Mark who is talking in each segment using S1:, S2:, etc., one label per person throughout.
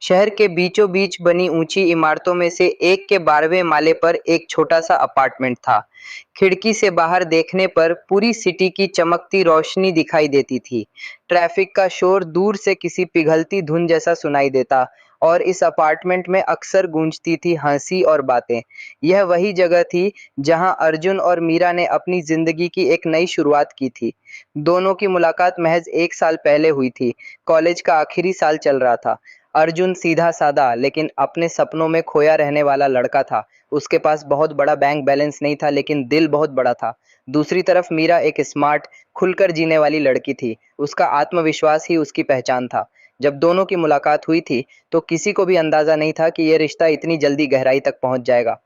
S1: शहर के बीचों बीच बनी ऊंची इमारतों में से एक के 12वें माले पर एक छोटा सा अपार्टमेंट था। खिड़की से बाहर देखने पर पूरी सिटी की चमकती रोशनी दिखाई देती थी। ट्रैफिक का शोर दूर से किसी पिघलती धुन जैसा सुनाई देता और इस अपार्टमेंट में अक्सर गूंजती थी हंसी और बातें। यह वही जगह थी जहां अर्जुन और मीरा ने अपनी जिंदगी की एक नई शुरुआत की थी। दोनों की मुलाकात महज 1 साल पहले हुई थी। कॉलेज का आखिरी साल चल रहा था। अर्जुन सीधा-सादा लेकिन अपने सपनों में खोया रहने वाला लड़का था। उसके पास बहुत बड़ा बैंक बैलेंस नहीं था, लेकिन दिल बहुत बड़ा था। दूसरी तरफ मीरा एक स्मार्ट, खुलकर जीने वाली लड़की थी। उसका आत्मविश्वास ही उसकी पहचान था। जब दोनों की मुलाकात हुई थी, तो किसी को भी अंदाजा नहीं था कि ये रिश्ता इतनी जल्दी गहराई तक पहुंच जाएगा।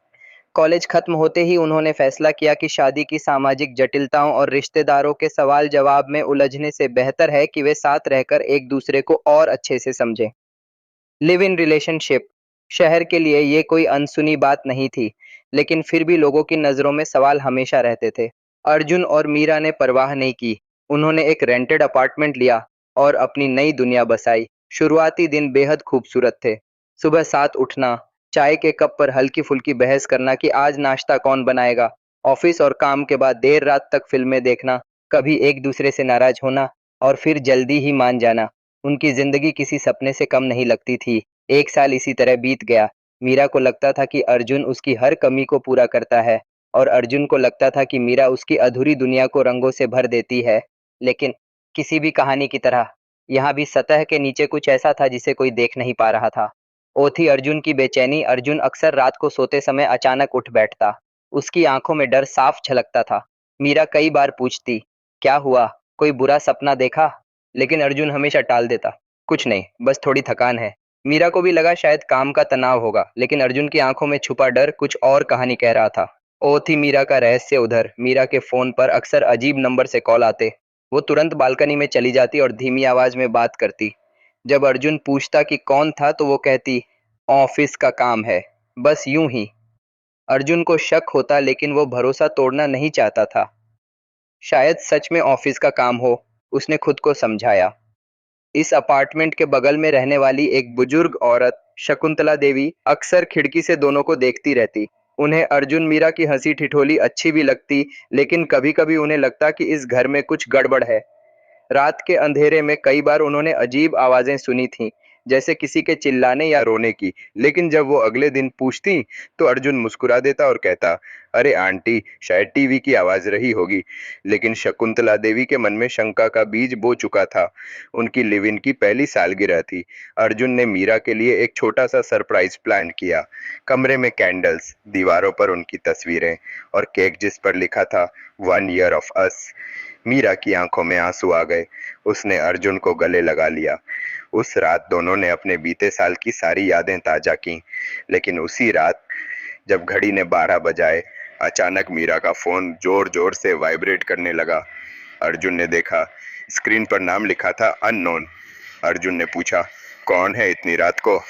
S1: कॉलेज खत्म होते ही उन्होंने फैसला किया कि शादी की सामाजिक जटिलताओं और रिश्तेदारों के सवाल-जवाब में उलझने से बेहतर है कि वे साथ रहकर एक दूसरे को और अच्छे से समझें। लिव इन रिलेशनशिप शहर के लिए ये कोई अनसुनी बात नहीं थी, लेकिन फिर भी लोगों की नज़रों में सवाल हमेशा रहते थे। अर्जुन और मीरा ने परवाह नहीं की। उन्होंने एक रेंटेड अपार्टमेंट लिया और अपनी नई दुनिया बसाई। शुरुआती दिन बेहद खूबसूरत थे। सुबह 7 उठना, चाय के कप पर हल्की-फुल्की बहस करना कि आज नाश्ता कौन बनाएगा, ऑफिस और काम के बाद देर रात तक फिल्में देखना, कभी एक दूसरे से नाराज होना और फिर जल्दी ही मान जाना। उनकी जिंदगी किसी सपने से कम नहीं लगती थी। 1 साल इसी तरह बीत गया। मीरा को लगता था कि अर्जुन उसकी हर कमी को पूरा करता है और अर्जुन को लगता था कि मीरा उसकी अधूरी दुनिया को रंगों से भर देती है। लेकिन किसी भी कहानी की तरह यहाँ भी सतह के नीचे कुछ ऐसा था जिसे कोई देख नहीं पा रहा था। वो थी अर्जुन की बेचैनी। अर्जुन अक्सर रात को सोते समय अचानक उठ बैठता। उसकी आंखों में डर साफ झलकता था। मीरा कई बार पूछती, क्या हुआ? कोई बुरा सपना देखा? लेकिन अर्जुन हमेशा टाल देता, कुछ नहीं, बस थोड़ी थकान है। मीरा को भी लगा शायद काम का तनाव होगा, लेकिन अर्जुन की आंखों में छुपा डर कुछ और कहानी कह रहा था। ओ थी मीरा का रहस्य उधर। मीरा के फोन पर अक्सर अजीब नंबर से कॉल आते। वो तुरंत बालकनी में चली जाती और धीमी आवाज में बात करती। जब अर्जुन पूछता कि कौन था, तो वो कहती, ऑफिस का काम है। बस यूं ही। अर्जुन को शक होता, लेकिन वो भरोसा तोड़ना नहीं चाहता था। शायद सच में ऑफिस का काम हो, उसने खुद को समझाया। इस अपार्टमेंट के बगल में रहने वाली एक बुजुर्ग औरत, शकुंतला देवी, अक्सर खिड़की से दोनों को देखती रहती। उन्हें अर्जुन मीरा की हंसी ठिठोली अच्छी भी लगती, लेकिन कभी-कभी उन्हें लगता कि इस घर में कुछ गड़बड़ है। रात के अंधेरे में कई बार उन्होंने अजीब आवाजें सुनी थीं, जैसे किसी के चिल्लाने या रोने की। लेकिन जब वो अगले दिन पूछती, तो अर्जुन मुस्कुरा देता और कहता, अरे आंटी, शायद टीवी की आवाज रही होगी। लेकिन शकुंतला देवी के मन में शंका का बीज बो चुका था। उनकी लिव इन की पहली सालगिरह थी। अर्जुन ने मीरा के लिए एक छोटा सा सरप्राइज प्लान किया। कमरे में कैंडल्स, दीवारों पर उनकी तस्वीरें और केक जिस पर लिखा था 1 year of us। मीरा की आंखों में आंसू आ गए। उसने अर्जुन को गले लगा लिया। उस रात दोनों ने अपने बीते साल की सारी यादें ताजा की। लेकिन उसी रात जब घड़ी ने 12 बजाए, अचानक मीरा का फोन जोर जोर से वाइब्रेट करने लगा। अर्जुन ने देखा, स्क्रीन पर नाम लिखा था अननोन। अर्जुन ने पूछा, कौन है इतनी रात को?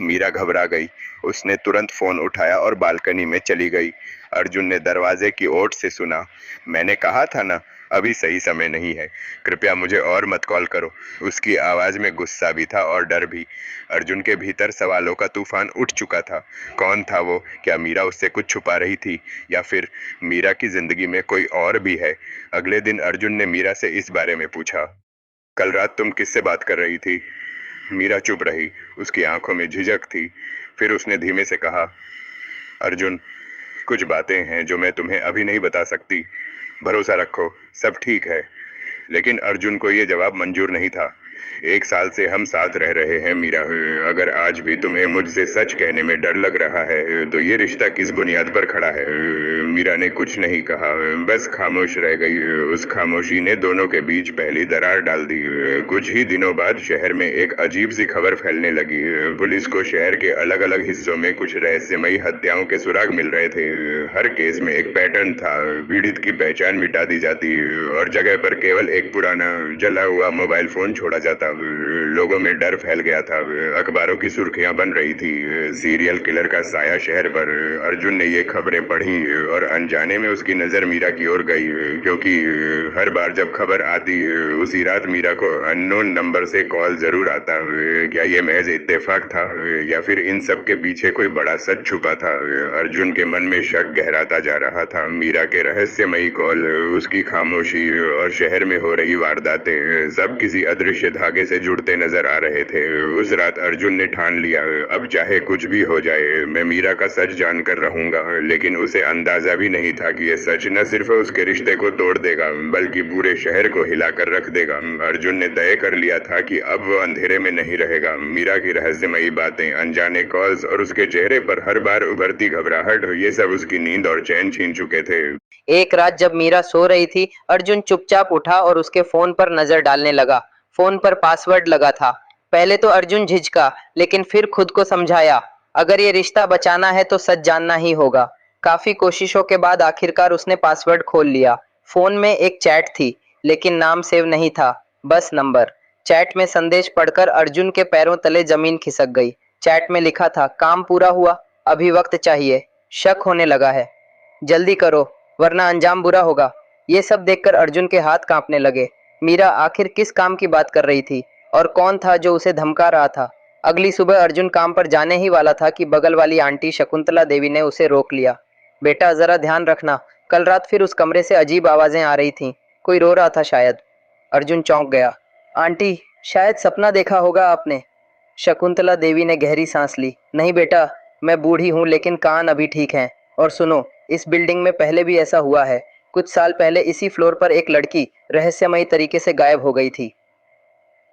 S1: मीरा घबरा गई। उसने तुरंत फोन उठाया और बालकनी में चली गई। अर्जुन ने दरवाजे की ओट से सुना, मैंने कहा था ना, अभी सही समय नहीं है, कृपया मुझे और मत कॉल करो। उसकी आवाज में गुस्सा भी था और डर भी। अर्जुन के भीतर सवालों का तूफान उठ चुका था। कौन था वो? क्या मीरा उससे कुछ छुपा रही थी, या फिर मीरा की जिंदगी में कोई और भी है? अगले दिन अर्जुन ने मीरा से इस बारे में पूछा, कल रात तुम किससे बात कर रही थी? मीरा चुप रही। उसकी आंखों में झिझक थी। फिर उसने धीमे से कहा, अर्जुन, कुछ बातें हैं जो मैं तुम्हें अभी नहीं बता सकती। भरोसा रखो, सब ठीक है। लेकिन अर्जुन को यह जवाब मंजूर नहीं था। 1 साल से हम साथ रह रहे हैं मीरा। अगर आज भी तुम्हें मुझसे सच कहने में डर लग रहा है, तो ये रिश्ता किस बुनियाद पर खड़ा है? मीरा ने कुछ नहीं कहा, बस खामोश रह गई। उस खामोशी ने दोनों के बीच पहली दरार डाल दी। कुछ ही दिनों बाद शहर में एक अजीब सी खबर फैलने लगी। पुलिस को शहर के अलग अलग हिस्सों में कुछ रहस्यमयी हत्याओं के सुराग मिल रहे थे। हर केस में एक पैटर्न था। पीड़ित की पहचान मिटा दी जाती और जगह पर केवल एक पुराना जला हुआ मोबाइल फोन छोड़ा
S2: जाता। लोगों में डर फैल गया था। अखबारों की सुर्खियां बन रही थी, सीरियल किलर का साया शहर पर। अर्जुन ने ये खबरें पढ़ी और अनजाने में उसकी नजर मीरा की ओर गई, क्योंकि हर बार जब खबर आती उसी रात मीरा को अननोन नंबर से कॉल जरूर आता। क्या ये महज इत्तेफाक था या फिर इन सब के पीछे कोई बड़ा सच छुपा था? अर्जुन के मन में शक गहराता जा रहा था। मीरा के रहस्यमयी कॉल, उसकी खामोशी और शहर में हो रही वारदातें सब किसी अदृश्य धागे से जुड़ते नजर आ रहे थे। उस रात अर्जुन ने ठान लिया, अब चाहे कुछ भी हो जाए मैं मीरा का सच जानकर रहूंगा। लेकिन उसे अंदाजा भी नहीं था कि यह सच न सिर्फ उसके रिश्ते को तोड़ देगा बल्कि पूरे शहर को हिलाकर रख देगा। अर्जुन ने तय कर लिया था कि अब वो अंधेरे में नहीं रहेगा। मीरा की रहस्यमयी बातें, अनजाने कॉल्स और उसके चेहरे पर हर बार उभरती घबराहट, ये सब उसकी नींद और चैन छीन चुके थे।
S1: एक रात जब मीरा सो रही थी, अर्जुन चुपचाप उठा और उसके फोन पर नजर डालने लगा। फोन पर पासवर्ड लगा था। पहले तो अर्जुन झिझका, लेकिन फिर खुद को समझाया, अगर ये रिश्ता बचाना है तो सच जानना ही होगा। काफी कोशिशों के बाद आखिरकार उसने पासवर्ड खोल लिया। फोन में एक चैट थी, लेकिन नाम सेव नहीं था, बस नंबर। चैट में संदेश पढ़कर अर्जुन के पैरों तले जमीन खिसक गई। चैट में लिखा था, काम पूरा हुआ, अभी वक्त चाहिए, शक होने लगा है, जल्दी करो वरना अंजाम बुरा होगा। ये सब देखकर अर्जुन के हाथ कांपने लगे। मीरा आखिर किस काम की बात कर रही थी और कौन था जो उसे धमका रहा था? अगली सुबह अर्जुन काम पर जाने ही वाला था कि बगल वाली आंटी शकुंतला देवी ने उसे रोक लिया। बेटा जरा ध्यान रखना, कल रात फिर उस कमरे से अजीब आवाजें आ रही थीं, कोई रो रहा था शायद। अर्जुन चौंक गया। आंटी, शायद सपना देखा होगा आपने। शकुंतला देवी ने गहरी सांस ली। नहीं बेटा, मैं बूढ़ी हूँ लेकिन कान अभी ठीक हैं। और सुनो, इस बिल्डिंग में पहले भी ऐसा हुआ है। कुछ साल पहले इसी फ्लोर पर एक लड़की रहस्यमयी तरीके से गायब हो गई थी।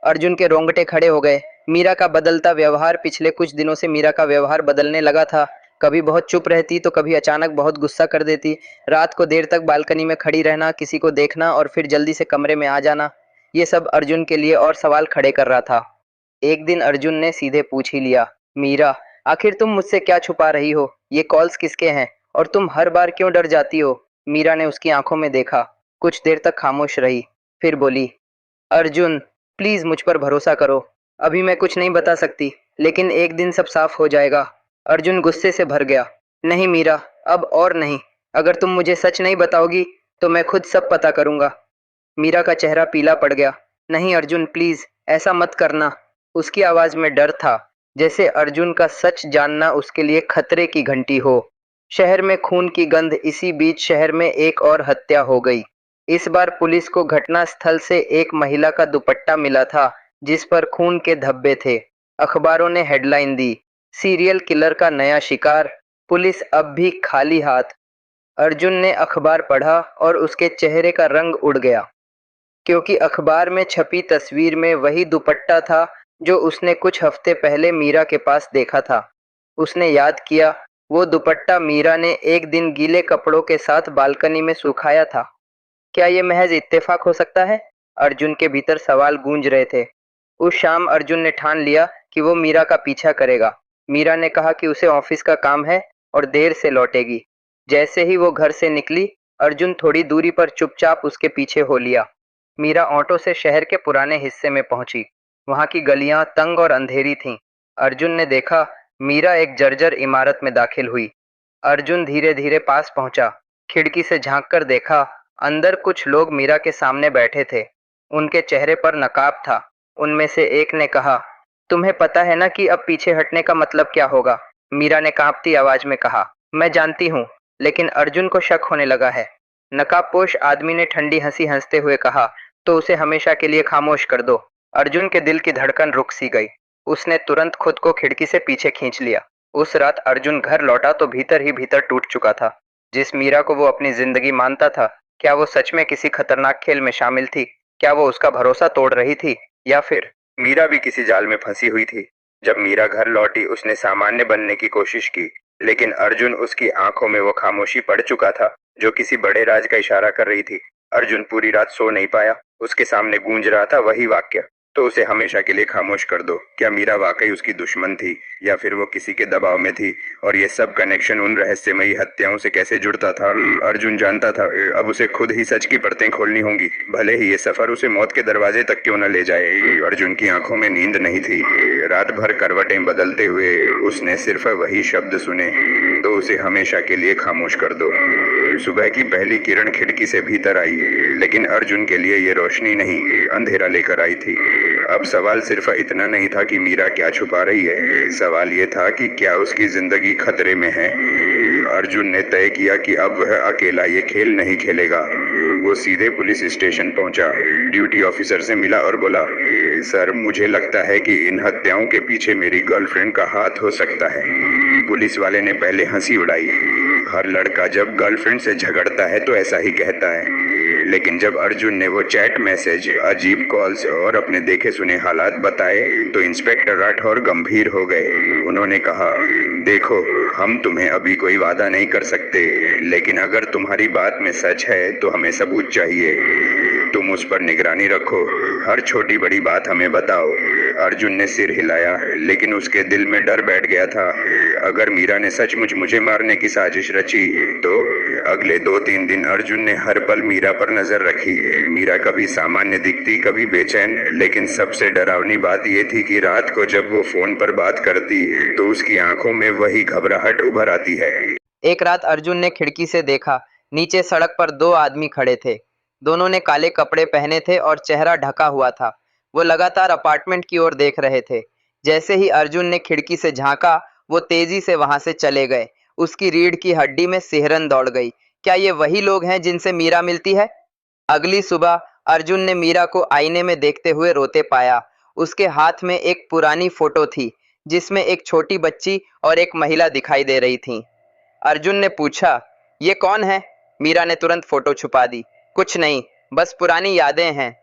S1: अर्जुन के रोंगटे खड़े हो गए। मीरा का बदलता व्यवहार, पिछले कुछ दिनों से मीरा का व्यवहार बदलने लगा था। कभी बहुत चुप रहती तो कभी अचानक बहुत गुस्सा कर देती। रात को देर तक बालकनी में खड़ी रहना, किसी को देखना और फिर जल्दी से कमरे में आ जाना, ये सब अर्जुन के लिए और सवाल खड़े कर रहा था। एक दिन अर्जुन ने सीधे पूछ ही लिया, मीरा, आखिर तुम मुझसे क्या छुपा रही हो? ये कॉल्स किसके हैं और तुम हर बार क्यों डर जाती हो? मीरा ने उसकी आंखों में देखा, कुछ देर तक खामोश रही, फिर बोली, अर्जुन, प्लीज मुझ पर भरोसा करो। अभी मैं कुछ नहीं बता सकती, लेकिन एक दिन सब साफ हो जाएगा। अर्जुन गुस्से से भर गया। नहीं मीरा, अब और नहीं। अगर तुम मुझे सच नहीं बताओगी तो मैं खुद सब पता करूंगा। मीरा का चेहरा पीला पड़ गया। नहीं अर्जुन, प्लीज ऐसा मत करना। उसकी आवाज में डर था, जैसे अर्जुन का सच जानना उसके लिए खतरे की घंटी हो। शहर में खून की गंध। इसी बीच शहर में एक और हत्या हो गई। इस बार पुलिस को घटना स्थल से एक महिला का दुपट्टा मिला था, जिस पर खून के धब्बे थे। अखबारों ने हेडलाइन दी, सीरियल किलर का नया शिकार, पुलिस अब भी खाली हाथ। अर्जुन ने अखबार पढ़ा और उसके चेहरे का रंग उड़ गया, क्योंकि अखबार में छपी तस्वीर में वही दुपट्टा था जो उसने कुछ हफ्ते पहले मीरा के पास देखा था। उसने याद किया, वो दुपट्टा मीरा ने एक दिन गीले कपड़ों के साथ बालकनी में सुखाया था। क्या ये महज इत्तेफाक हो सकता है? अर्जुन के भीतर सवाल गूंज रहे थे। उस शाम अर्जुन ने ठान लिया कि वो मीरा का पीछा करेगा। मीरा ने कहा कि उसे ऑफिस का काम है और देर से लौटेगी। जैसे ही वो घर से निकली, अर्जुन थोड़ी दूरी पर चुपचाप उसके पीछे हो लिया। मीरा ऑटो से शहर के पुराने हिस्से में पहुंची। वहां की गलियां तंग और अंधेरी थीं। अर्जुन ने देखा, मीरा एक जर्जर इमारत में दाखिल हुई। अर्जुन धीरे धीरे पास पहुंचा। खिड़की से झांककर देखा, अंदर कुछ लोग मीरा के सामने बैठे थे। उनके चेहरे पर नकाब था। उनमें से एक ने कहा, तुम्हें पता है ना कि अब पीछे हटने का मतलब क्या होगा? मीरा ने कांपती आवाज में कहा, मैं जानती हूँ। लेकिन अर्जुन को शक होने लगा है। नकाबपोश आदमी ने ठंडी हंसी हंसते हुए कहा, तो उसे हमेशा के लिए खामोश कर दो। अर्जुन के दिल की धड़कन रुक सी गई। उसने तुरंत खुद को खिड़की से पीछे खींच लिया। उस रात अर्जुन घर लौटा तो भीतर ही भीतर टूट चुका था। जिस मीरा को वो अपनी जिंदगी मानता था, क्या वो सच में किसी खतरनाक खेल में शामिल थी? क्या वो उसका भरोसा तोड़ रही थी, या फिर मीरा भी किसी जाल में फंसी हुई थी? जब मीरा घर लौटी, उसने सामान्य बनने की कोशिश की, लेकिन अर्जुन, उसकी आंखों में वो खामोशी पड़ चुका था जो किसी बड़े राज का इशारा कर रही थी। अर्जुन पूरी रात सो नहीं पाया। उसके सामने गूंज रहा था वही वाक्य,
S2: तो उसे हमेशा के लिए खामोश कर दो। क्या मीरा वाकई उसकी दुश्मन थी या फिर वो किसी के दबाव में थी? और ये सब कनेक्शन उन रहस्यमयी हत्याओं से कैसे जुड़ता था? अर्जुन जानता था अब उसे खुद ही सच की परतें खोलनी होंगी, भले ही ये सफर उसे मौत के दरवाजे तक क्यों न ले जाए। अर्जुन की आंखों में नींद नहीं थी। रात भर करवटें बदलते हुए उसने सिर्फ वही शब्द सुने, तो उसे हमेशा के लिए खामोश कर दो। सुबह की पहली किरण खिड़की से भीतर आई, लेकिन अर्जुन के लिए ये रोशनी नहीं, अंधेरा लेकर आई थी। अब सवाल सिर्फ इतना नहीं था कि मीरा क्या छुपा रही है, सवाल ये था कि क्या उसकी जिंदगी खतरे में है। अर्जुन ने तय किया कि अब वह अकेला ये खेल नहीं खेलेगा। वो सीधे पुलिस स्टेशन पहुंचा, ड्यूटी ऑफिसर से मिला और बोला, सर मुझे लगता है कि इन हत्याओं के पीछे मेरी गर्लफ्रेंड का हाथ हो सकता है। पुलिस वाले ने पहले हंसी उड़ाई। हर लड़का जब गर्लफ्रेंड से झगड़ता है तो ऐसा ही कहता है, लेकिन जब अर्जुन ने वो चैट मैसेज, अजीब कॉल्स और अपने देखे सुने हालात बताए तो इंस्पेक्टर राठौर गंभीर हो गए। उन्होंने कहा, देखो हम तुम्हें अभी कोई वादा नहीं कर सकते, लेकिन अगर तुम्हारी बात में सच है तो हमें सबूत चाहिए। तुम उस पर निगरानी रखो, हर छोटी बड़ी बात हमें बताओ। अर्जुन ने सिर हिलाया, लेकिन उसके दिल में डर बैठ गया था। अगर मीरा ने सचमुच मुझे मारने की साजिश रची तो? अगले 2-3 दिन अर्जुन ने हर पल मीरा पर नजर रखी। मीरा कभी सामान्य दिखती, कभी बेचैन, लेकिन सबसे डरावनी बात यह थी कि रात को जब वो फोन पर बात करती तो उसकी आंखों में वही घबराहट उभर आती है।
S1: एक रात अर्जुन ने खिड़की से देखा, नीचे सड़क पर 2 आदमी खड़े थे। दोनों ने काले कपड़े पहने थे और चेहरा ढका हुआ था। वो लगातार अपार्टमेंट की ओर देख रहे थे। जैसे ही अर्जुन ने खिड़की से झांका, वो तेजी से वहां से चले गए। उसकी रीढ़ की हड्डी में सिहरन दौड़ गई। क्या ये वही लोग हैं जिनसे मीरा मिलती है? अगली सुबह अर्जुन ने मीरा को आईने में देखते हुए रोते पाया। उसके हाथ में एक पुरानी फोटो थी, जिसमें एक छोटी बच्ची और एक महिला दिखाई दे रही थी। अर्जुन ने पूछा, ये कौन है? मीरा ने तुरंत फोटो छुपा दी। कुछ नहीं, बस पुरानी यादें हैं।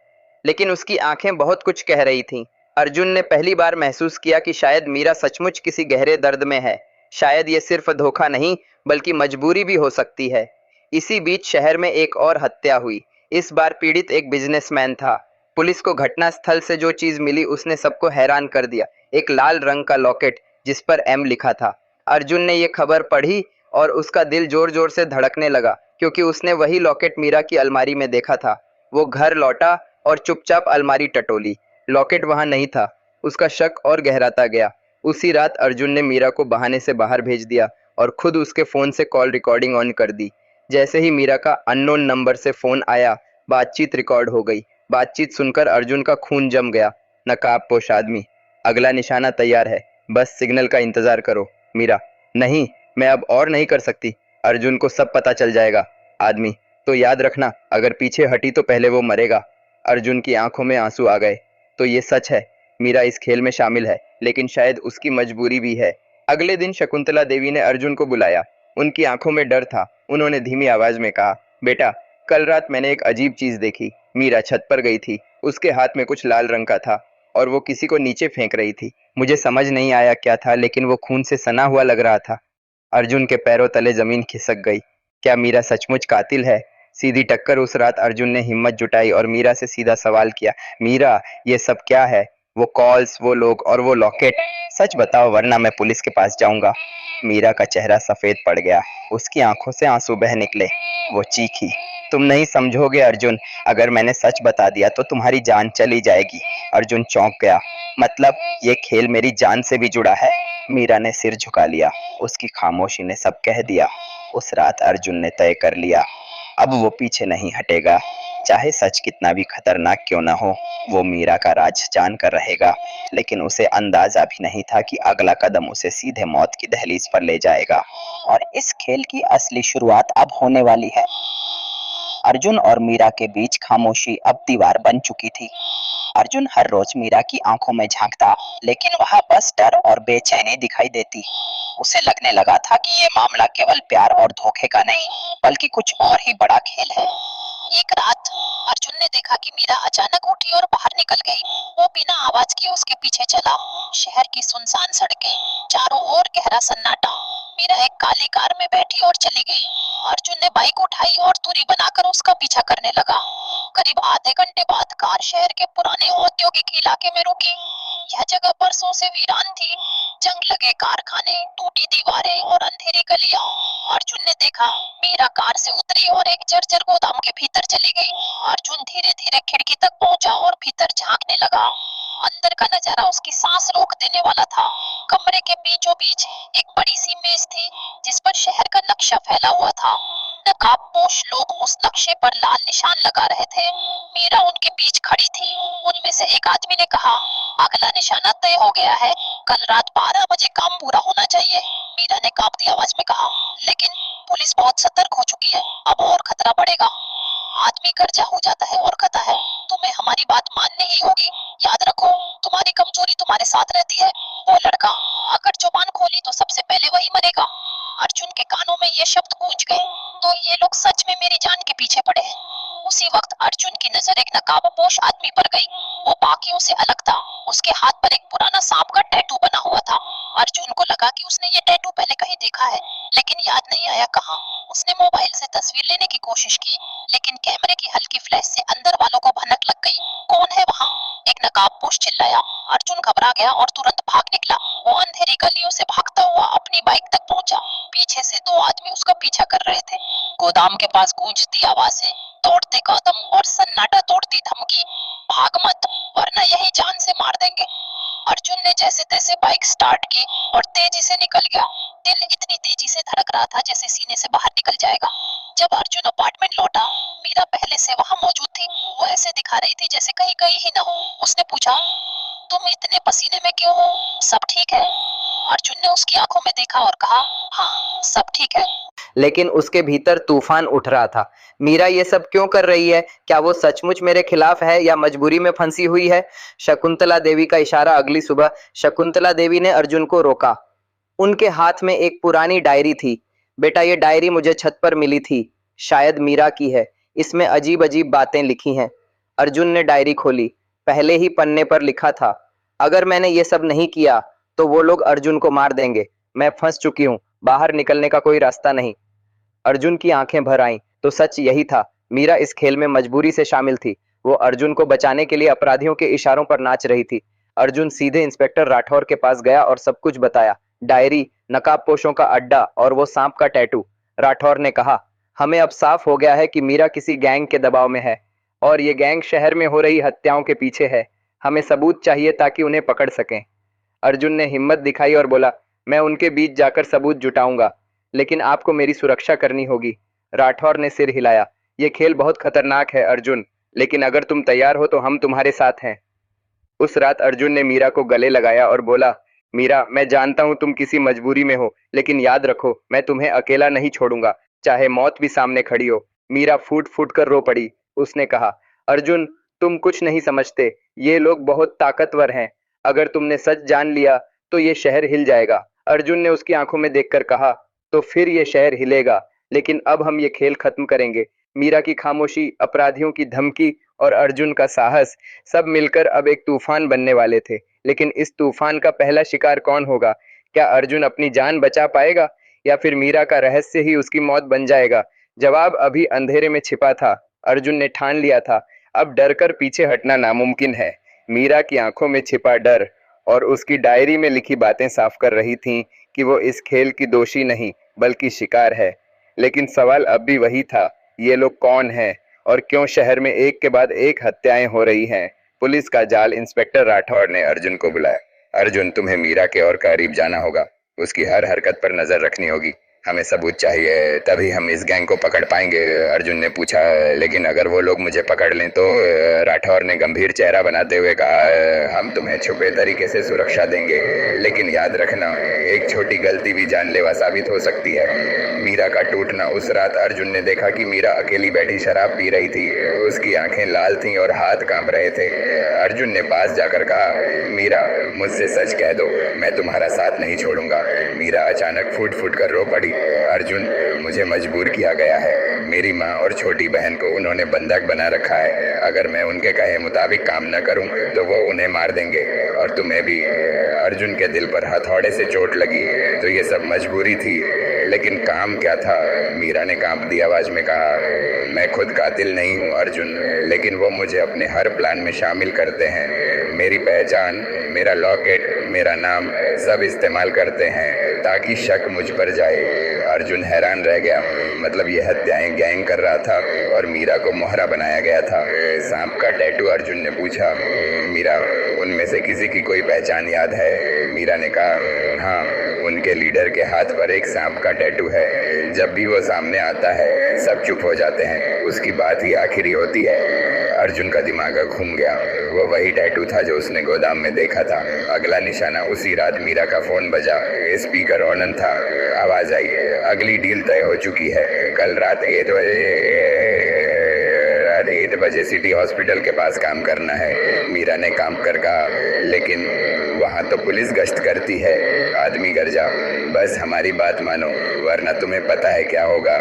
S1: लेकिन उसकी आंखें बहुत कुछ कह रही थीं। अर्जुन ने पहली बार महसूस किया कि शायद मीरा सचमुच किसी गहरे दर्द में है। शायद ये सिर्फ धोखा नहीं, बल्कि मजबूरी भी हो सकती है। इसी बीच शहर में एक और हत्या हुई। इस बार पीड़ित एक बिजनेसमैन था। पुलिस को घटनास्थल से जो चीज मिली उसने सबको हैरान कर दिया। एक लाल रंग का लॉकेट जिस पर एम लिखा था। अर्जुन ने ये खबर पढ़ी और उसका दिल जोर जोर से धड़कने लगा, क्योंकि उसने वही लॉकेट मीरा की अलमारी में देखा था। वो घर लौटा और चुपचाप अलमारी टटोली। लॉकेट वहां नहीं था। उसका शक और गहराता गया। उसी रात अर्जुन ने मीरा को बहाने से बाहर भेज दिया और खुद उसके फोन से कॉल रिकॉर्डिंग ऑन कर दी। जैसे ही मीरा का अननोन नंबर से फोन आया, बातचीत रिकॉर्ड हो गई। बातचीत सुनकर अर्जुन का खून जम गया। नकाबपोश आदमी, अगला निशाना तैयार है, बस सिग्नल का इंतजार करो। मीरा, नहीं, मैं अब और नहीं कर सकती। अर्जुन को सब पता चल जाएगा। आदमी, तो याद रखना, अगर पीछे हटी तो पहले वो मरेगा। अर्जुन की आंखों में आंसू आ गए। तो ये सच है, मीरा इस खेल में शामिल है, लेकिन शायद उसकी मजबूरी भी है। अगले दिन शकुंतला देवी ने अर्जुन को बुलाया। उनकी आंखों में डर था। उन्होंने धीमी आवाज में कहा, बेटा, कल रात मैंने एक अजीब चीज देखी। मीरा छत पर गई थी। उसके हाथ में कुछ लाल रंग का था और वो किसी को नीचे फेंक रही थी। मुझे समझ नहीं आया क्या था, लेकिन वो खून से सना हुआ लग रहा था। अर्जुन के पैरों तले जमीन खिसक गई। क्या मीरा सचमुच कातिल है? सीधी टक्कर। उस रात अर्जुन ने हिम्मत जुटाई और मीरा से सीधा सवाल किया, मीरा, ये सब क्या है? वो कॉल्स, वो लोग और वो लॉकेट, सच बताओ वरना मैं पुलिस के पास जाऊंगा। मीरा का चेहरा सफेद पड़ गया। उसकी आंखों से आंसू बह निकले। वो चीखी, तुम नहीं समझोगे अर्जुन, अगर मैंने सच बता दिया तो तुम्हारी जान चली जाएगी। अर्जुन चौंक गया। मतलब ये खेल मेरी जान से भी जुड़ा है? मीरा ने सिर झुका लिया। उसकी खामोशी ने सब कह दिया। उस रात अर्जुन ने तय कर लिया, अब वो पीछे नहीं हटेगा। चाहे सच कितना भी खतरनाक क्यों ना हो, वो मीरा का राज जान कर रहेगा। लेकिन उसे अंदाजा भी नहीं था कि अगला कदम उसे सीधे मौत की दहलीज पर ले जाएगा। और इस खेल की असली शुरुआत अब होने वाली है। अर्जुन और मीरा के बीच खामोशी अब दीवार बन चुकी थी। अर्जुन हर रोज मीरा की आंखों में झांकता, लेकिन वहां बस डर और बेचैनी दिखाई देती। उसे लगने लगा था कि ये मामला केवल प्यार और धोखे का नहीं, बल्कि कुछ और ही बड़ा खेल है। एक रात अर्जुन ने देखा कि मीरा अचानक उठी और बाहर निकल गई। वो बिना आवाज के उसके पीछे चला। शहर की सुनसान सड़कें, चारों ओर गहरा सन्नाटा।
S3: मीरा एक काली कार में बैठी और चली गई। अर्जुन ने बाइक उठाई और दूरी बनाकर उसका पीछा करने लगा। करीब आधे घंटे बाद कार शहर के पुराने औद्योगिक इलाके में रुकी। यह जगह बरसों से वीरान थी। जंग लगे कारखाने, टूटी दीवारें और अंधेरी गलियां। अर्जुन ने देखा मीरा कार से उतरी और एक जर्जर गोदाम के भीतर चली गई। अर्जुन धीरे धीरे खिड़की तक पहुंचा और भीतर झांकने लगा। अंदर का नजारा उसकी सांस रोक देने वाला था। कमरे के बीचों बीच एक बड़ी सी मेज थी जिस पर शहर का नक्शा फैला हुआ था। नकाबपोश लोग उस नक्शे पर लाल निशान लगा रहे थे। मीरा उनके बीच खड़ी थी। उनमें से एक आदमी ने कहा, अगला निशाना तय हो गया है, कल रात 12 बजे काम पूरा होना चाहिए। मीरा ने कांपती आवाज में कहा, लेकिन पुलिस बहुत सतर्क हो चुकी है, अब और खतरा बढ़ेगा। आदमी कर्जा हो जाता है और कहता है, तुम्हें हमारी बात माननी ही होगी। याद रखो, तुम्हारी कमजोरी तुम्हारे साथ रहती है। वो लड़का, अगर जुबान खोली तो सबसे पहले वही मरेगा। अर्जुन के कानों में ये शब्द गूंज गए, तो ये लोग सच में मेरी जान के पीछे पड़े हैं। उसी वक्त अर्जुन की नजर एक नकाबपोश आदमी पर गई। वो बाकियों से अलग था। उसके हाथ पर एक पुराना सांप का टैटू बना हुआ था। अर्जुन को लगा कि उसने ये टैटू पहले कहीं देखा है, लेकिन याद नहीं आया कहाँ। उसने मोबाइल से तस्वीर लेने की कोशिश की, लेकिन कैमरे की हल्की फ्लैश से अंदर वालों को भनक लग गई। कौन है वहाँ? एक नकाबपोश चिल्लाया। अर्जुन घबरा गया और तुरंत भाग निकला। वो अंधेरी गलियों से भागता हुआ अपनी बाइक तक पहुंचा। पीछे से दो आदमी उसका पीछा कर रहे थे। गोदाम के पास गूंजती आवाजें, दौड़ते कदम और सन्नाटा तोड़ती धमकी, भाग मत वरना यही जान से मार देंगे। अर्जुन ने जैसे तैसे बाइक स्टार्ट की और तेजी से निकल गया। दिल इतनी तेजी से धड़क रहा था जैसे सीने से बाहर निकल जाएगा। जब अर्जुन अपार्टमेंट लौटा, मीरा पहले से वहां मौजूद थी। वो ऐसे दिखा रही थी जैसे कहीं गई ही ना हो। उसने पूछा, तुम इतने पसीने में क्यों हो? सब ठीक है? अर्जुन ने उसकी आंखों में देखा और कहा, हाँ सब ठीक है।
S1: लेकिन उसके भीतर तूफान उठ रहा था। मीरा ये सब क्यों कर रही है? क्या वो सचमुच मेरे खिलाफ है या मजबूरी में फंसी हुई है? शकुंतला देवी का इशारा। अगली सुबह शकुंतला देवी ने अर्जुन को रोका। उनके हाथ में एक पुरानी डायरी थी। बेटा, ये डायरी मुझे छत पर मिली थी, शायद मीरा की है। इसमें अजीब अजीब बातें लिखी हैं। अर्जुन ने डायरी खोली। पहले ही पन्ने पर लिखा था, अगर मैंने ये सब नहीं किया तो वो लोग अर्जुन को मार देंगे। मैं फंस चुकी हूँ, बाहर निकलने का कोई रास्ता नहीं। अर्जुन की आंखें भर आईं। तो सच यही था, मीरा इस खेल में मजबूरी से शामिल थी। वो अर्जुन को बचाने के लिए अपराधियों के इशारों पर नाच रही थी। अर्जुन सीधे इंस्पेक्टर राठौर के पास गया और सब कुछ बताया, डायरी, नकाबपोशों का अड्डा और वो सांप का टैटू। राठौर ने कहा, हमें अब साफ हो गया है कि मीरा किसी गैंग के दबाव में है और ये गैंग शहर में हो रही हत्याओं के पीछे है। हमें सबूत चाहिए ताकि उन्हें पकड़ सकें। अर्जुन ने हिम्मत दिखाई और बोला, मैं उनके बीच जाकर सबूत जुटाऊंगा, लेकिन आपको मेरी सुरक्षा करनी होगी। राठौर ने सिर हिलाया, ये खेल बहुत खतरनाक है अर्जुन, लेकिन अगर तुम तैयार हो तो हम तुम्हारे साथ हैं। उस रात अर्जुन ने मीरा को गले लगाया और बोला, मीरा, मैं जानता हूं तुम किसी मजबूरी में हो, लेकिन याद रखो, मैं तुम्हें अकेला नहीं छोड़ूंगा, चाहे मौत भी सामने खड़ी हो। मीरा फूट फूट कर रो पड़ी। उसने कहा, अर्जुन, तुम कुछ नहीं समझते, ये लोग बहुत ताकतवर हैं। अगर तुमने सच जान लिया तो ये शहर हिल जाएगा। अर्जुन ने उसकी आंखों में देखकर कहा, तो फिर ये शहर हिलेगा, लेकिन अब हम ये खेल खत्म करेंगे। मीरा की खामोशी, अपराधियों की धमकी और अर्जुन का साहस, सब मिलकर अब एक तूफान बनने वाले थे। लेकिन इस तूफान का पहला शिकार कौन होगा? क्या अर्जुन अपनी जान बचा पाएगा या फिर मीरा का रहस्य ही उसकी मौत बन जाएगा? जवाब अभी अंधेरे में छिपा था। अर्जुन ने ठान लिया था, अब डरकर पीछे हटना नामुमकिन है। मीरा की आंखों में छिपा डर और उसकी डायरी में लिखी बातें साफ कर रही थीं कि वो इस खेल की दोषी नहीं बल्कि शिकार है। लेकिन सवाल अब भी वही था, ये लोग कौन हैं और क्यों शहर में एक के बाद एक हत्याएं हो रही हैं? पुलिस का जाल। इंस्पेक्टर राठौर ने अर्जुन को बुलाया। अर्जुन, तुम्हें मीरा के और करीब जाना होगा, उसकी हर हरकत पर नजर रखनी होगी। हमें सबूत चाहिए, तभी हम इस गैंग को पकड़ पाएंगे। अर्जुन ने पूछा, लेकिन अगर वो लोग मुझे पकड़ लें तो? राठौर ने गंभीर चेहरा बनाते हुए कहा, हम तुम्हें छुपे तरीके से सुरक्षा देंगे, लेकिन याद रखना, एक छोटी गलती भी जानलेवा साबित हो सकती है। मीरा का टूटना। उस रात अर्जुन ने देखा कि मीरा अकेली बैठी शराब पी रही थी। उसकी आंखें लाल थीं और हाथ कांप रहे थे। अर्जुन ने पास जाकर कहा, मीरा, मुझसे सच कह दो, मैं तुम्हारा साथ नहीं छोड़ूंगा। मीरा अचानक फूट फूट कर रो पड़ी। अर्जुन, मुझे मजबूर किया गया है। मेरी माँ और छोटी बहन को उन्होंने बंधक बना रखा है। अगर मैं उनके कहे मुताबिक काम न करूं तो वो उन्हें मार देंगे
S2: और तुम्हें भी अर्जुन के दिल पर हथौड़े से चोट लगी, तो ये सब मजबूरी थी, लेकिन काम क्या था? मीरा ने कांपती आवाज में कहा, मैं खुद कातिल नहीं हूँ अर्जुन, लेकिन वो मुझे अपने हर प्लान में शामिल करते हैं। मेरी पहचान, मेरा लॉकेट, मेरा नाम सब इस्तेमाल करते हैं ताकि शक मुझ पर जाए। अर्जुन हैरान रह गया। मतलब ये हत्याएं गैंग कर रहा था और मीरा को मोहरा बनाया गया था। सांप का टैटू, अर्जुन ने पूछा। मीरा, उनमें से किसी की कोई पहचान याद है? मीरा ने कहा, हाँ, उनके लीडर के हाथ पर एक सांप का टैटू है। जब भी वो सामने आता है सब चुप हो जाते हैं, उसकी बात ही आखिरी होती है। अर्जुन का दिमाग घूम गया। वो वही टैटू था जो उसने गोदाम में देखा था। अगला निशाना, उसी रात मीरा का फोन बजा। स्पीकर ऑन था। आवाज आई, अगली डील तय हो चुकी है। कल रात 8 बजे सिटी हॉस्पिटल के पास काम करना है। मीरा ने काम कर कहा, लेकिन वहाँ तो पुलिस गश्त करती है। आदमी गरजा, बस हमारी बात मानो वरना तुम्हें पता है क्या होगा।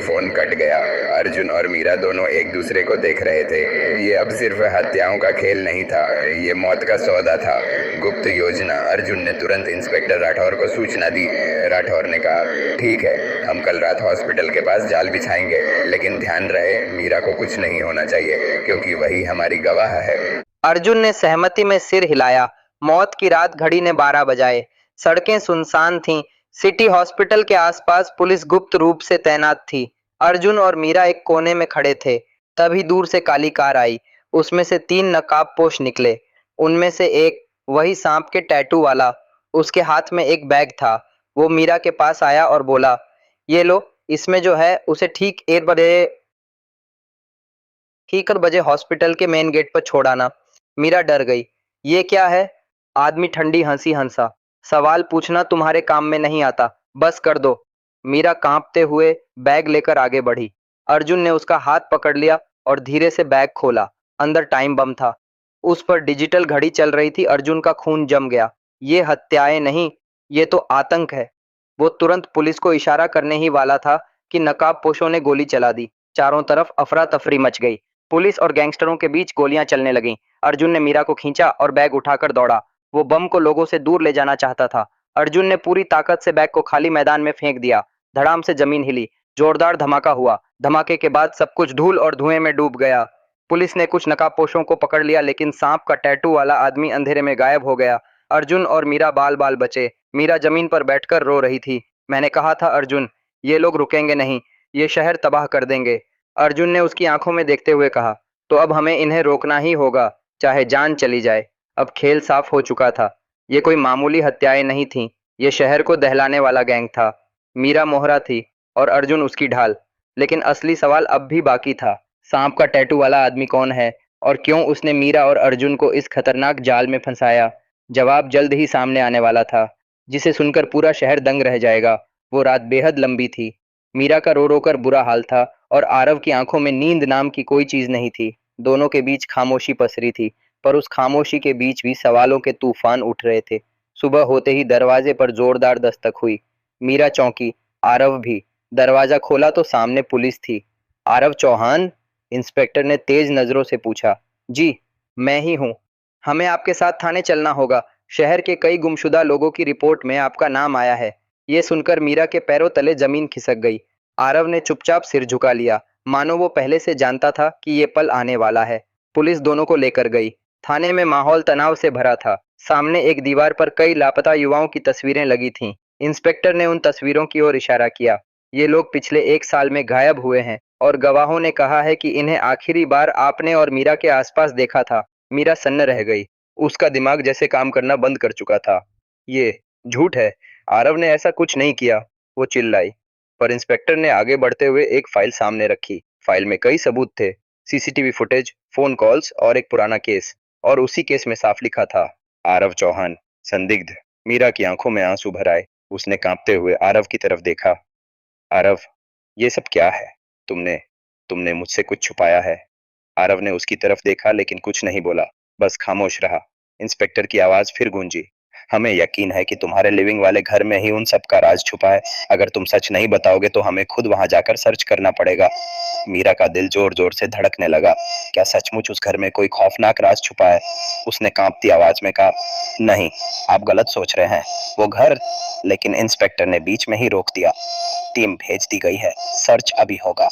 S2: फोन कट गया। अर्जुन और मीरा दोनों एक दूसरे को देख रहे थे। ये अब सिर्फ हत्याओं का खेल नहीं था, ये मौत का सौदा था, गुप्त योजना। अर्जुन ने तुरंत इंस्पेक्टर राठौर को सूचना दी। राठौर ने कहा, ठीक है, हम कल रात हॉस्पिटल के पास जाल बिछाएंगे, लेकिन ध्यान रहे मीरा को कुछ नहीं होना चाहिए, क्योंकि वही हमारी गवाह है।
S1: अर्जुन ने सहमति में सिर हिलाया। मौत की रात, घड़ी ने 12 बजाए। सड़कें सुनसान थीं। सिटी हॉस्पिटल के आसपास पुलिस गुप्त रूप से तैनात थी। अर्जुन और मीरा एक कोने में खड़े थे। तभी दूर से काली कार आई। उसमें से 3 नकाबपोश निकले। उनमें से एक, वही सांप के टैटू वाला, उसके हाथ में एक बैग था। वो मीरा के पास आया और बोला, ये लो, इसमें जो है उसे ठीक 1 बजे हॉस्पिटल के मेन गेट पर छोड़ आना। मीरा डर गई। ये क्या है? आदमी ठंडी हंसी हंसा। सवाल पूछना तुम्हारे काम में नहीं आता, बस कर दो। मीरा कांपते हुए बैग लेकर आगे बढ़ी। अर्जुन ने उसका हाथ पकड़ लिया और धीरे से बैग खोला। अंदर टाइम बम था। उस पर डिजिटल घड़ी चल रही थी। अर्जुन का खून जम गया। ये हत्याएं नहीं, ये तो आतंक है। वो तुरंत पुलिस को इशारा करने ही वाला था कि नकाबपोशों ने गोली चला दी। चारों तरफ अफरा तफरी मच गई। पुलिस और गैंगस्टरों के बीच गोलियां चलने लगीं। अर्जुन ने मीरा को खींचा और बैग उठाकर दौड़ा। वो बम को लोगों से दूर ले जाना चाहता था। अर्जुन ने पूरी ताकत से बैग को खाली मैदान में फेंक दिया। धड़ाम से जमीन हिली। जोरदार धमाका हुआ। धमाके के बाद सब कुछ धूल और धुएं में डूब गया। पुलिस ने कुछ नकाबपोशों को पकड़ लिया, लेकिन सांप का टैटू वाला आदमी अंधेरे में गायब हो गया। अर्जुन और मीरा बाल बाल बचे। मीरा जमीन पर बैठकर रो रही थी। मैंने कहा था अर्जुन, ये लोग रुकेंगे नहीं, ये शहर तबाह कर देंगे। अर्जुन ने उसकी आंखों में देखते हुए कहा, तो अब हमें इन्हें रोकना ही होगा, चाहे जान चली जाए। अब खेल साफ हो चुका था। ये कोई मामूली हत्याएं नहीं थीं, ये शहर को दहलाने वाला गैंग था। मीरा मोहरा थी और अर्जुन उसकी ढाल। लेकिन असली सवाल अब भी बाकी था। सांप का टैटू वाला आदमी कौन है और क्यों उसने मीरा और अर्जुन को इस खतरनाक जाल में फंसाया? जवाब जल्द ही सामने आने वाला था, जिसे सुनकर पूरा शहर दंग रह जाएगा। वो रात बेहद लंबी थी। मीरा का रो रो कर बुरा हाल था और आरव की आंखों में नींद नाम की कोई चीज नहीं थी। दोनों के बीच खामोशी पसरी थी, पर उस खामोशी के बीच भी सवालों के तूफान उठ रहे थे। सुबह होते ही दरवाजे पर जोरदार दस्तक हुई। मीरा चौंकी, आरव भी। दरवाजा खोला तो सामने पुलिस थी। आरव चौहान? इंस्पेक्टर ने तेज नजरों से पूछा। जी, मैं ही हूँ। हमें आपके साथ थाने चलना होगा। शहर के कई गुमशुदा लोगों की रिपोर्ट में आपका नाम आया है। ये सुनकर मीरा के पैरों तले जमीन खिसक गई। आरव ने चुपचाप सिर झुका लिया, मानो वो पहले से जानता था कि ये पल आने वाला है। पुलिस दोनों को लेकर गई। थाने में माहौल तनाव से भरा था। सामने एक दीवार पर कई लापता युवाओं की तस्वीरें लगी थीं। इंस्पेक्टर ने उन तस्वीरों की ओर इशारा किया। ये लोग पिछले 1 साल में गायब हुए हैं और गवाहों ने कहा है कि इन्हें आखिरी बार आपने और मीरा के आसपास देखा था। मीरा सन्न रह गई। उसका दिमाग जैसे काम करना बंद कर चुका था। ये झूठ है, आरव ने ऐसा कुछ नहीं किया, वो चिल्लाई। पर इंस्पेक्टर ने आगे बढ़ते हुए एक फाइल सामने रखी। फाइल में कई सबूत थे, सीसीटीवी फुटेज, फोन कॉल्स और एक पुराना केस। और उसी केस में साफ लिखा था, आरव चौहान, संदिग्ध। मीरा की आंखों में आंसू भर आए। उसने कांपते हुए आरव की तरफ देखा। आरव, ये सब क्या है? तुमने तुमने मुझसे कुछ छुपाया है? आरव ने उसकी तरफ देखा लेकिन कुछ नहीं बोला, बस खामोश रहा। इंस्पेक्टर की आवाज फिर गूंजी।
S4: हमें यकीन है कि तुम्हारे लिविंग वाले घर में ही उन सब का राज छुपा है। अगर तुम सच नहीं बताओगे तो हमें खुद वहां जाकर सर्च करना पड़ेगा। मीरा का दिल जोर जोर से धड़कने लगा। क्या सचमुच उस घर में कोई खौफनाक राज छुपा है? उसने कांपती आवाज में कहा, नहीं, आप गलत सोच रहे हैं। वो घर। लेकिन इंस्पेक्टर ने बीच में ही रोक दिया। टीम भेज दी गई है, सर्च अभी होगा।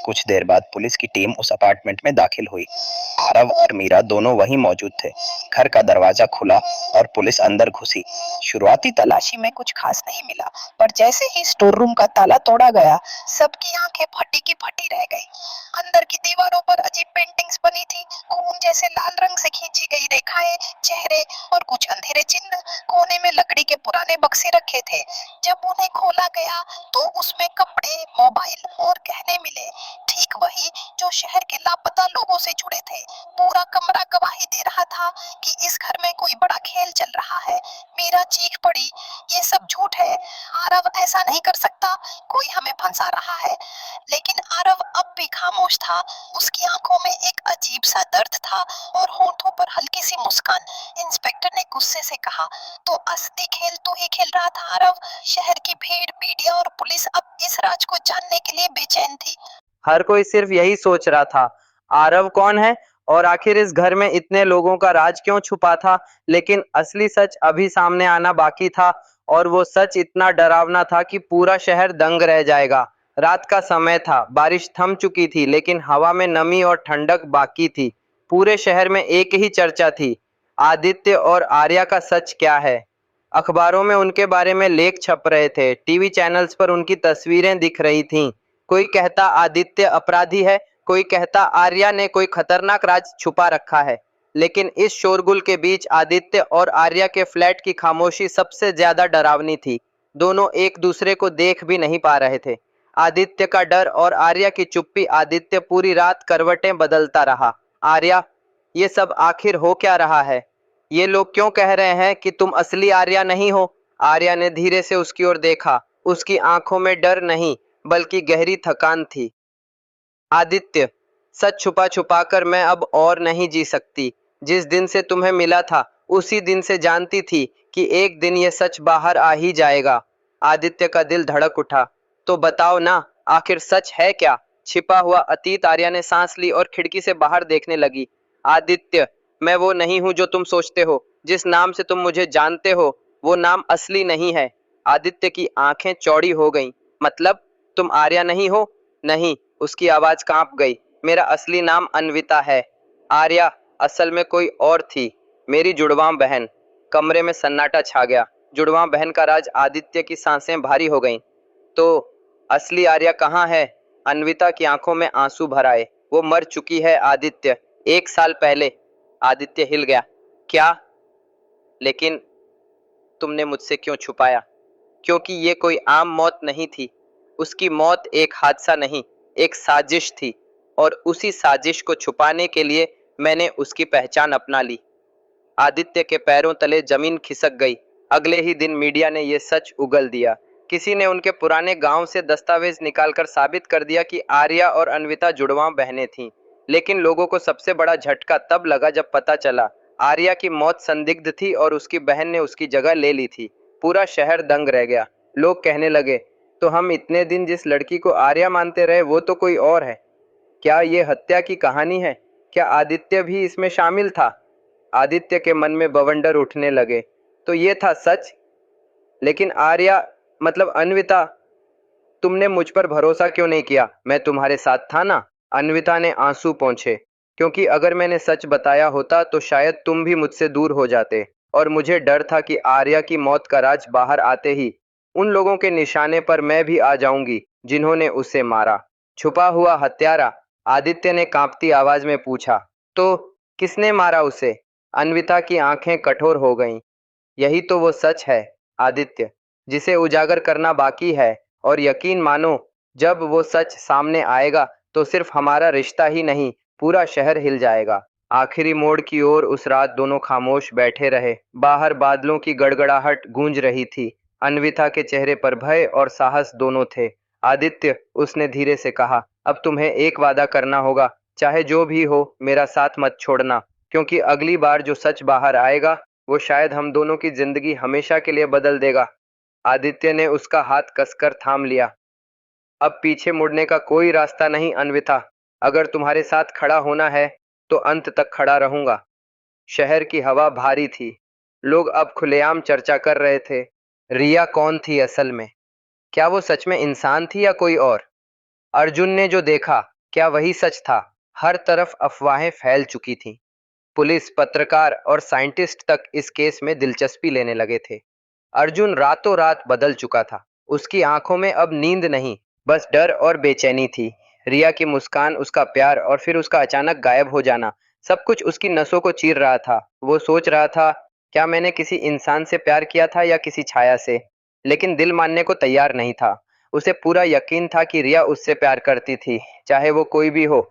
S4: कुछ देर बाद पुलिस की टीम उस अपार्टमेंट में दाखिल हुई। आरव और मीरा दोनों वहीं मौजूद थे। घर का दरवाजा खुला और पुलिस अंदर घुसी। शुरुआती तलाशी में कुछ खास नहीं मिला, पर जैसे ही स्टोर रूम का ताला तोड़ा गया, सबकी आंखें फटी की फटी रह गई। अंदर की दीवारों पर अजीब पेंटिंग्स बनी थी, खून जैसे लाल रंग से खींची गई रेखाएं, चेहरे और कुछ अंधेरे चिन्ह। कोने में लकड़ी के पुराने बक्से रखे थे। जब उन्हें खोला गया तो उसमें कपड़े, मोबाइल और गहने मिले, ठीक वही जो शहर के लापता लोगों से जुड़े थे। पूरा कमरा गवाही दे रहा था कि इस घर में कोई बड़ा खेल चल रहा है। मीरा चीख पड़ी, ये सब झूठ है, आरव ऐसा नहीं कर सकता, कोई हमें फंसा रहा है। लेकिन आरव अब भी खामोश था। उसकी आंखों में एक अजीब सा दर्द था और होठों पर हल्की सी मुस्कान। इंस्पेक्टर ने गुस्से से कहा, तो असली खेल तू ही खेल रहा था आरव। शहर की भीड़, मीडिया और पुलिस अब इस राज को जानने के लिए बेचैन थी।
S1: हर कोई सिर्फ यही सोच रहा था, आरव कौन है और आखिर इस घर में इतने लोगों का राज क्यों छुपा था। लेकिन असली सच अभी सामने आना बाकी था, और वो सच इतना डरावना था कि पूरा शहर दंग रह जाएगा। रात का समय था, बारिश थम चुकी थी, लेकिन हवा में नमी और ठंडक बाकी थी। पूरे शहर में एक ही चर्चा थी, आदित्य और आर्या का सच क्या है। अखबारों में उनके बारे में लेख छप रहे थे, टीवी चैनल्स पर उनकी तस्वीरें दिख रही थीं। कोई कहता आदित्य अपराधी है, कोई कहता आर्या ने कोई खतरनाक राज छुपा रखा है। लेकिन इस शोरगुल के बीच आदित्य और आर्या के फ्लैट की खामोशी सबसे ज्यादा डरावनी थी। दोनों एक दूसरे को देख भी नहीं पा रहे थे। आदित्य का डर और आर्या की चुप्पी। आदित्य पूरी रात करवटें बदलता रहा। आर्या, ये सब आखिर हो क्या रहा है? ये लोग क्यों कह रहे हैं कि तुम असली आर्या नहीं हो? आर्या ने धीरे से उसकी ओर देखा। उसकी आंखों में डर नहीं, बल्कि गहरी थकान थी। आदित्य, सच छुपा छुपा कर मैं अब और नहीं जी सकती। जिस दिन से तुम्हें मिला था, उसी दिन से जानती थी कि एक दिन ये सच बाहर आ ही जाएगा। आदित्य का दिल धड़क उठा। तो बताओ ना, आखिर सच है क्या? छिपा हुआ अतीत। आर्या ने सांस ली और खिड़की से बाहर देखने लगी। आदित्य, मैं वो नहीं हूं जो तुम सोचते हो। जिस नाम से तुम मुझे जानते हो, वो नाम असली नहीं है। आदित्य की आंखें चौड़ी हो गईं। मतलब तुम आर्या नहीं हो? नहीं, उसकी आवाज कांप गई। मेरा असली नाम अन्विता है। आर्या असल में कोई और थी, मेरी जुड़वां बहन। कमरे में सन्नाटा छा गया। जुड़वां बहन का राज। आदित्य की सांसें भारी हो गईं। तो असली आर्या कहाँ है? अन्विता की आंखों में आंसू भर आए। वो मर चुकी है आदित्य, 1 साल पहले। आदित्य हिल गया। क्या? लेकिन तुमने मुझसे क्यों छुपाया? क्योंकि ये कोई आम मौत नहीं थी। उसकी मौत एक हादसा नहीं, एक साजिश थी। और उसी साजिश को छुपाने के लिए मैंने उसकी पहचान अपना ली। आदित्य के पैरों तले जमीन खिसक गई। अगले ही दिन मीडिया ने यह सच उगल दिया। किसी ने उनके पुराने गांव से दस्तावेज निकालकर साबित कर दिया कि आर्या और अन्विता जुड़वां बहनें थीं। लेकिन लोगों को सबसे बड़ा झटका तब लगा जब पता चला आर्या की मौत संदिग्ध थी और उसकी बहन ने उसकी जगह ले ली थी। पूरा शहर दंग रह गया। लोग कहने लगे, तो हम इतने दिन जिस लड़की को आर्या मानते रहे, वो तो कोई और है। क्या ये हत्या की कहानी है? क्या आदित्य भी इसमें शामिल था? आदित्य के मन में बवंडर उठने लगे। तो ये था सच? लेकिन आर्या, मतलब अन्विता, तुमने मुझ पर भरोसा क्यों नहीं किया? मैं तुम्हारे साथ था ना। अन्विता ने आंसू पोंछे। क्योंकि अगर मैंने सच बताया होता तो शायद तुम भी मुझसे दूर हो जाते। और मुझे डर था कि आर्या की मौत का राज बाहर आते ही उन लोगों के निशाने पर मैं भी आ जाऊंगी जिन्होंने उसे मारा। छुपा हुआ हत्यारा? आदित्य ने कांपती आवाज में पूछा। तो किसने मारा उसे? अन्विता की आंखें कठोर हो गईं। यही तो वो सच है आदित्य, जिसे उजागर करना बाकी है। और यकीन मानो, जब वो सच सामने आएगा तो सिर्फ हमारा रिश्ता ही नहीं, पूरा शहर हिल जाएगा। आखिरी मोड़ की ओर उस रात दोनों खामोश बैठे रहे। बाहर बादलों की गड़गड़ाहट गूंज रही थी। अन्विता के चेहरे पर भय और साहस दोनों थे। आदित्य, उसने धीरे से कहा, अब तुम्हें एक वादा करना होगा। चाहे जो भी हो, मेरा साथ मत छोड़ना। क्योंकि अगली बार जो सच बाहर आएगा वो शायद हम दोनों की जिंदगी हमेशा के लिए बदल देगा। आदित्य ने उसका हाथ कसकर थाम लिया। अब पीछे मुड़ने का कोई रास्ता नहीं अन्विता। अगर तुम्हारे साथ खड़ा होना है तो अंत तक खड़ा रहूंगा। शहर की हवा भारी थी। लोग अब खुलेआम चर्चा कर रहे थे। रिया कौन थी असल में? क्या वो सच में इंसान थी या कोई और? अर्जुन ने जो देखा, क्या वही सच था? हर तरफ अफवाहें फैल चुकी थीं। पुलिस, पत्रकार और साइंटिस्ट तक इस केस में दिलचस्पी लेने लगे थे। अर्जुन रातों रात बदल चुका था। उसकी आंखों में अब नींद नहीं, बस डर और बेचैनी थी। रिया की मुस्कान, उसका प्यार और फिर उसका अचानक गायब हो जाना, सब कुछ उसकी नसों को चीर रहा था। वो सोच रहा था, क्या मैंने किसी इंसान से प्यार किया था या किसी छाया से? लेकिन दिल मानने को तैयार नहीं था। उसे पूरा यकीन था कि रिया उससे प्यार करती थी, चाहे वो कोई भी हो,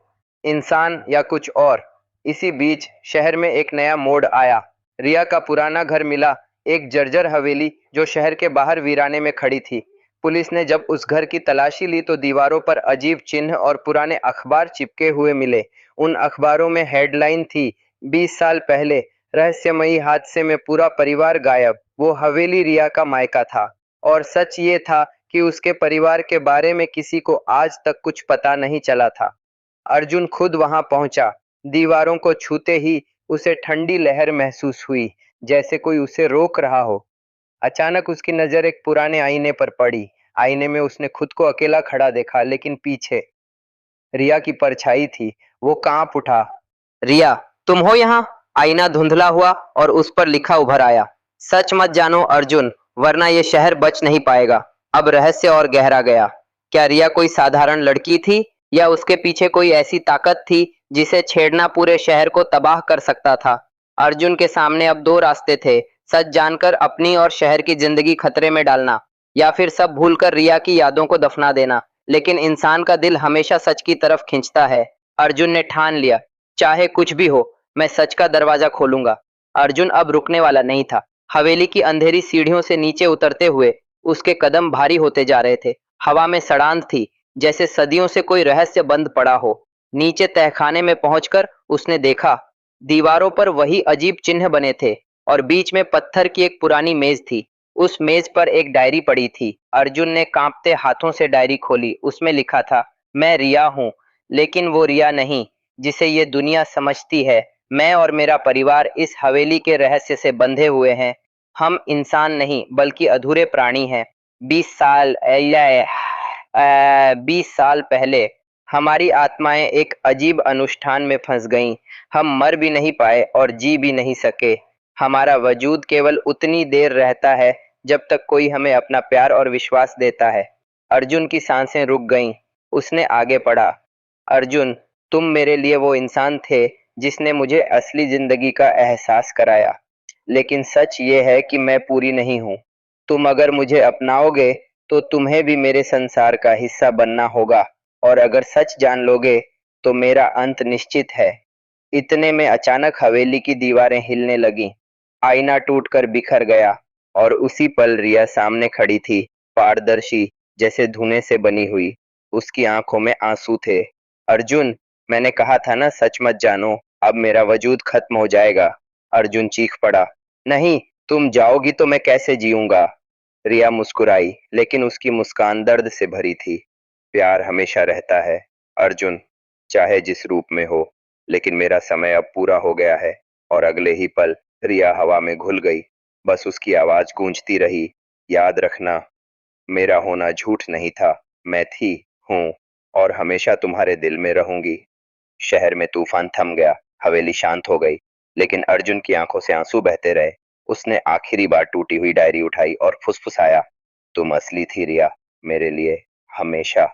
S1: इंसान या कुछ और। इसी बीच शहर में एक नया मोड़ आया। रिया का पुराना घर मिला, एक जर्जर हवेली जो शहर के बाहर वीराने में खड़ी थी। पुलिस ने जब उस घर की तलाशी ली तो दीवारों पर अजीब चिन्ह और पुराने अखबार चिपके हुए मिले। उन अखबारों में हेडलाइन थी, 20 साल पहले रहस्यमयी हादसे में पूरा परिवार गायब। वो हवेली रिया का मायका था और सच ये था कि उसके परिवार के बारे में किसी को आज तक कुछ पता नहीं चला था। अर्जुन खुद वहां पहुंचा। दीवारों को छूते ही उसे ठंडी लहर महसूस हुई, जैसे कोई उसे रोक रहा हो। अचानक उसकी नजर एक पुराने आईने पर पड़ी। आईने में उसने खुद को अकेला खड़ा देखा, लेकिन पीछे रिया की परछाई थी। वो कांप उठा। रिया, तुम हो यहाँ? आईना धुंधला हुआ और उस पर लिखा उभर आया, सच मत जानो अर्जुन, वरना ये शहर बच नहीं पाएगा। अब रहस्य और गहरा गया। क्या रिया कोई साधारण लड़की थी या उसके पीछे कोई ऐसी ताकत थी जिसे छेड़ना पूरे शहर को तबाह कर सकता था? अर्जुन के सामने अब दो रास्ते थे, सच जानकर अपनी और शहर की जिंदगी खतरे में डालना, या फिर सब भूलकर रिया की यादों को दफना देना। लेकिन इंसान का दिल हमेशा सच की तरफ खींचता है। अर्जुन ने ठान लिया, चाहे कुछ भी हो, मैं सच का दरवाजा खोलूंगा। अर्जुन अब रुकने वाला नहीं था। हवेली की अंधेरी सीढ़ियों से नीचे उतरते हुए उसके कदम भारी होते जा रहे थे। हवा में सड़ांध थी, जैसे सदियों से कोई रहस्य बंद पड़ा हो। नीचे तहखाने में पहुंचकर उसने देखा, दीवारों पर वही अजीब चिन्ह बने थे और बीच में पत्थर की एक पुरानी मेज थी। उस मेज पर एक डायरी पड़ी थी। अर्जुन ने कांपते हाथों से डायरी खोली। उसमें लिखा था, मैं रिया हूँ, लेकिन वो रिया नहीं जिसे ये दुनिया समझती है। मैं और मेरा परिवार इस हवेली के रहस्य से बंधे हुए हैं। हम इंसान नहीं बल्कि अधूरे प्राणी हैं। 20 साल पहले हमारी आत्माएं एक अजीब अनुष्ठान में फंस गईं। हम मर भी नहीं पाए और जी भी नहीं सके। हमारा वजूद केवल उतनी देर रहता है जब तक कोई हमें अपना प्यार और विश्वास देता है। अर्जुन की सांसें रुक गईं। उसने आगे पढ़ा, अर्जुन, तुम मेरे लिए वो इंसान थे जिसने मुझे असली जिंदगी का एहसास कराया। लेकिन सच ये है कि मैं पूरी नहीं हूँ। तुम अगर मुझे अपनाओगे तो तुम्हें भी मेरे संसार का हिस्सा बनना होगा, और अगर सच जान लोगे तो मेरा अंत निश्चित है। इतने में अचानक हवेली की दीवारें हिलने लगीं। आईना टूटकर बिखर गया और उसी पल रिया सामने खड़ी थी, पारदर्शी, जैसे धुएं से बनी हुई। उसकी आंखों में आंसू थे। अर्जुन, मैंने कहा था ना सच मत जानो, अब मेरा वजूद खत्म हो जाएगा। अर्जुन चीख पड़ा, नहीं, तुम जाओगी तो मैं कैसे जीऊंगा? रिया मुस्कुराई, लेकिन उसकी मुस्कान दर्द से भरी थी। प्यार हमेशा रहता है अर्जुन, चाहे जिस रूप में हो, लेकिन मेरा समय अब पूरा हो गया है। और अगले ही पल रिया हवा में घुल गई। बस उसकी आवाज गूंजती रही, याद रखना, मेरा होना झूठ नहीं था, मैं थी, हूँ, और हमेशा तुम्हारे दिल में रहूंगी। शहर में तूफान थम गया। हवेली शांत हो गई, लेकिन अर्जुन की आंखों से आंसू बहते रहे। उसने आखिरी बार टूटी हुई डायरी उठाई और फुसफुसाया, तुम असली थी रिया, मेरे लिए, हमेशा।